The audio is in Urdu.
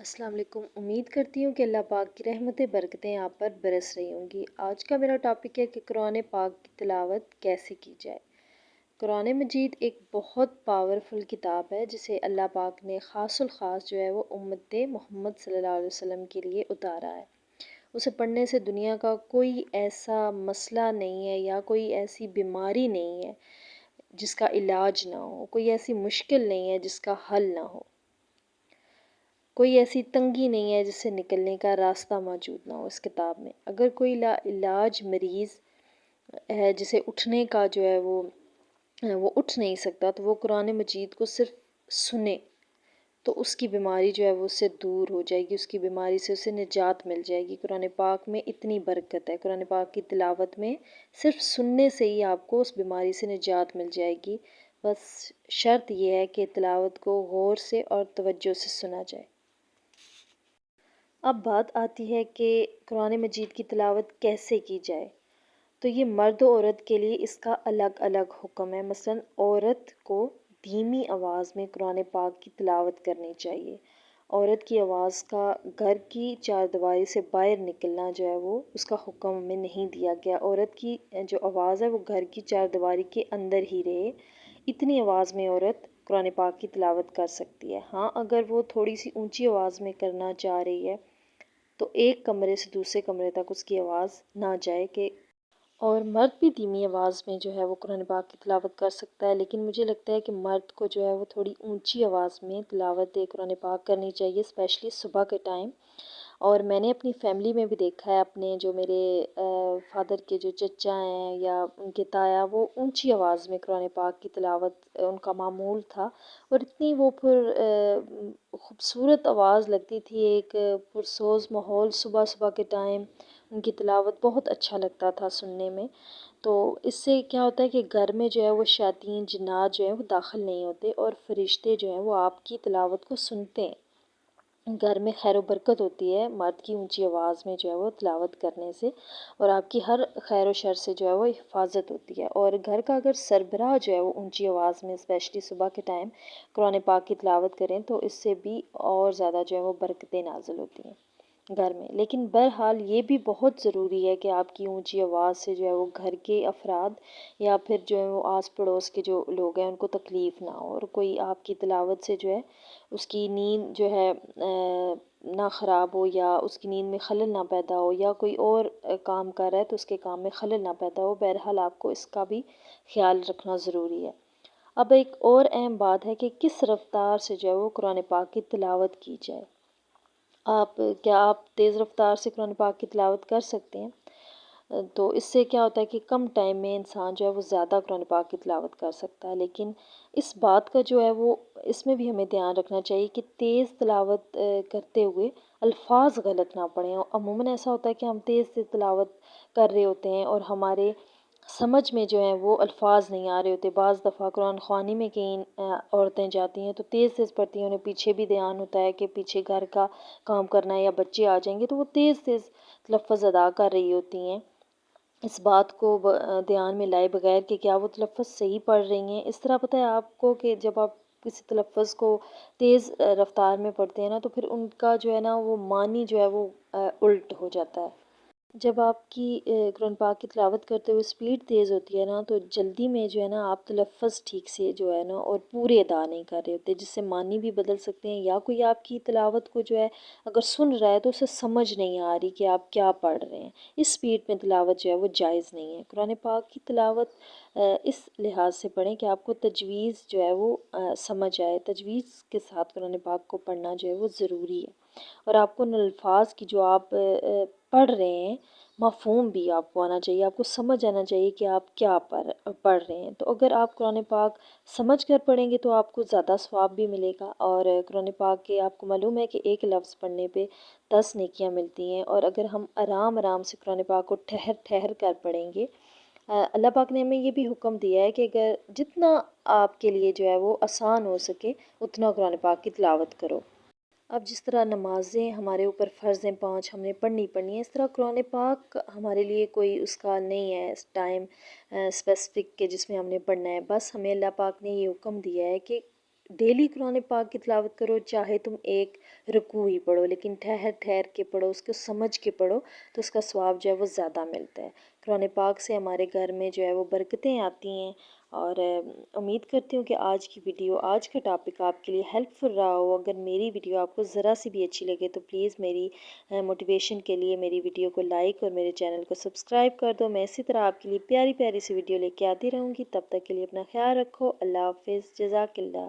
السلام علیکم۔ امید کرتی ہوں کہ اللہ پاک کی رحمتیں برکتیں آپ پر برس رہی ہوں گی۔ آج کا میرا ٹاپک ہے کہ قرآن پاک کی تلاوت کیسے کی جائے۔ قرآن مجید ایک بہت پاورفل کتاب ہے جسے اللہ پاک نے خاص الخاص جو ہے وہ امت محمد صلی اللہ علیہ وسلم کے لیے اتارا ہے۔ اسے پڑھنے سے دنیا کا کوئی ایسا مسئلہ نہیں ہے یا کوئی ایسی بیماری نہیں ہے جس کا علاج نہ ہو، کوئی ایسی مشکل نہیں ہے جس کا حل نہ ہو، کوئی ایسی تنگی نہیں ہے جس سے نکلنے کا راستہ موجود نہ ہو اس کتاب میں۔ اگر کوئی لا علاج مریض ہے جسے اٹھنے کا جو ہے وہ اٹھ نہیں سکتا، تو وہ قرآن مجید کو صرف سنے تو اس کی بیماری جو ہے وہ اس سے دور ہو جائے گی، اس کی بیماری سے اسے نجات مل جائے گی۔ قرآن پاک میں اتنی برکت ہے، قرآن پاک کی تلاوت میں صرف سننے سے ہی آپ کو اس بیماری سے نجات مل جائے گی۔ بس شرط یہ ہے کہ تلاوت کو غور سے اور توجہ سے سنا جائے۔ اب بات آتی ہے کہ قرآن مجید کی تلاوت کیسے کی جائے، تو یہ مرد و عورت کے لیے اس کا الگ الگ حکم ہے۔ مثلاً عورت کو دھیمی آواز میں قرآن پاک کی تلاوت کرنی چاہیے۔ عورت کی آواز کا گھر کی چار دیواری سے باہر نکلنا جو ہے وہ اس کا حکم میں نہیں دیا گیا۔ عورت کی جو آواز ہے وہ گھر کی چار دیواری کے اندر ہی رہے، اتنی آواز میں عورت قرآن پاک کی تلاوت کر سکتی ہے۔ ہاں، اگر وہ تھوڑی سی اونچی آواز میں کرنا چاہ رہی ہے تو ایک کمرے سے دوسرے کمرے تک اس کی آواز نہ جائے کہ اور مرد بھی دھیمی آواز میں جو ہے وہ قرآن پاک کی تلاوت کر سکتا ہے، لیکن مجھے لگتا ہے کہ مرد کو جو ہے وہ تھوڑی اونچی آواز میں تلاوت قرآن پاک کرنی چاہیے، اسپیشلی صبح کے ٹائم۔ اور میں نے اپنی فیملی میں بھی دیکھا ہے، اپنے جو میرے فادر کے جو چچا ہیں یا ان کے تایا، وہ اونچی آواز میں قرآن پاک کی تلاوت ان کا معمول تھا، اور اتنی وہ پھر خوبصورت آواز لگتی تھی، ایک پرسوز ماحول صبح صبح کے ٹائم ان کی تلاوت بہت اچھا لگتا تھا سننے میں۔ تو اس سے کیا ہوتا ہے کہ گھر میں جو ہے وہ شیاطین جنات جو ہیں وہ داخل نہیں ہوتے، اور فرشتے جو ہیں وہ آپ کی تلاوت کو سنتے ہیں۔ گھر میں خیر و برکت ہوتی ہے مرد کی اونچی آواز میں جو ہے وہ تلاوت کرنے سے، اور آپ کی ہر خیر و شر سے جو ہے وہ حفاظت ہوتی ہے۔ اور گھر کا اگر سربراہ جو ہے وہ اونچی آواز میں اسپیشلی صبح کے ٹائم قرآن پاک کی تلاوت کریں تو اس سے بھی اور زیادہ جو ہے وہ برکتیں نازل ہوتی ہیں گھر میں۔ لیکن بہرحال یہ بھی بہت ضروری ہے کہ آپ کی اونچی آواز سے جو ہے وہ گھر کے افراد یا پھر جو ہے وہ آس پڑوس کے جو لوگ ہیں ان کو تکلیف نہ ہو، اور کوئی آپ کی تلاوت سے جو ہے اس کی نیند جو ہے نہ خراب ہو، یا اس کی نیند میں خلل نہ پیدا ہو، یا کوئی اور کام کر رہا ہے تو اس کے کام میں خلل نہ پیدا ہو۔ بہرحال آپ کو اس کا بھی خیال رکھنا ضروری ہے۔ اب ایک اور اہم بات ہے کہ کس رفتار سے جو ہے وہ قرآن پاک کی تلاوت کی جائے۔ کیا آپ تیز رفتار سے قرآن پاک کی تلاوت کر سکتے ہیں؟ تو اس سے کیا ہوتا ہے کہ کم ٹائم میں انسان جو ہے وہ زیادہ قرآن پاک کی تلاوت کر سکتا ہے، لیکن اس بات کا جو ہے وہ اس میں بھی ہمیں دھیان رکھنا چاہیے کہ تیز تلاوت کرتے ہوئے الفاظ غلط نہ پڑیں۔ عموماً ایسا ہوتا ہے کہ ہم تیز تیز تلاوت کر رہے ہوتے ہیں اور ہمارے سمجھ میں جو ہیں وہ الفاظ نہیں آ رہے ہوتے۔ بعض دفعہ قرآن خوانی میں کئی عورتیں جاتی ہیں تو تیز تیز پڑھتی ہیں، انہیں پیچھے بھی دھیان ہوتا ہے کہ پیچھے گھر کا کام کرنا ہے یا بچے آ جائیں گے، تو وہ تیز تیز تلفظ ادا کر رہی ہوتی ہیں، اس بات کو دھیان میں لائے بغیر کہ کیا وہ تلفظ صحیح پڑھ رہی ہیں۔ اس طرح پتہ ہے آپ کو کہ جب آپ کسی تلفظ کو تیز رفتار میں پڑھتے ہیں نا تو پھر ان کا جو ہے نا وہ معنی جو ہے وہ الٹ ہو جاتا ہے۔ جب آپ کی قرآن پاک کی تلاوت کرتے ہوئے اسپیڈ تیز ہوتی ہے نا تو جلدی میں جو ہے نا آپ تلفظ ٹھیک سے جو ہے نا اور پورے ادا نہیں کر رہے ہوتے، جس سے معنی بھی بدل سکتے ہیں، یا کوئی آپ کی تلاوت کو جو ہے اگر سن رہا ہے تو اسے سمجھ نہیں آ رہی کہ آپ کیا پڑھ رہے ہیں۔ اس اسپیڈ میں تلاوت جو ہے وہ جائز نہیں ہے۔ قرآن پاک کی تلاوت اس لحاظ سے پڑھیں کہ آپ کو تجویز جو ہے وہ سمجھ آئے۔ تجویز کے ساتھ قرآن پاک کو پڑھنا جو ہے وہ ضروری ہے، اور آپ کو ان الفاظ کی جو آپ پڑھ رہے ہیں مفہوم بھی آپ کو آنا چاہیے، آپ کو سمجھ آنا چاہیے کہ آپ کیا پڑھ رہے ہیں۔ تو اگر آپ قرآن پاک سمجھ کر پڑھیں گے تو آپ کو زیادہ ثواب بھی ملے گا، اور قرآن پاک کے آپ کو معلوم ہے کہ ایک لفظ پڑھنے پہ 10 نیکیاں ملتی ہیں، اور اگر ہم آرام آرام سے قرآن پاک کو ٹھہر ٹھہر کر پڑھیں گے، اللہ پاک نے ہمیں یہ بھی حکم دیا ہے کہ اگر جتنا آپ کے لیے جو ہے وہ آسان ہو سکے اتنا قرآن پاک کی تلاوت کرو۔ اب جس طرح نمازیں ہمارے اوپر فرض ہیں 5 ہم نے پڑھنی ہے، اس طرح قرآن پاک ہمارے لیے کوئی اس کا نہیں ہے ٹائم اسپیسیفک کہ جس میں ہم نے پڑھنا ہے۔ بس ہمیں اللہ پاک نے یہ حکم دیا ہے کہ ڈیلی قرآن پاک کی تلاوت کرو، چاہے تم ایک رکوع ہی پڑھو، لیکن ٹھہر ٹھہر کے پڑھو، اس کو سمجھ کے پڑھو، تو اس کا ثواب جو ہے وہ زیادہ ملتا ہے۔ قرآن پاک سے ہمارے گھر میں جو ہے وہ برکتیں آتی ہیں، اور امید کرتی ہوں کہ آج کی ویڈیو، آج کا ٹاپک آپ کے لیے ہیلپ فل رہا ہو۔ اگر میری ویڈیو آپ کو ذرا سی بھی اچھی لگے تو پلیز میری موٹیویشن کے لیے میری ویڈیو کو لائک اور میرے چینل کو سبسکرائب کر دو۔ میں اسی طرح آپ کے لیے پیاری پیاری سی ویڈیو لے کے آتی رہوں گی۔ تب تک کے لیے اپنا خیال رکھو۔ اللہ حافظ، جزاک اللہ۔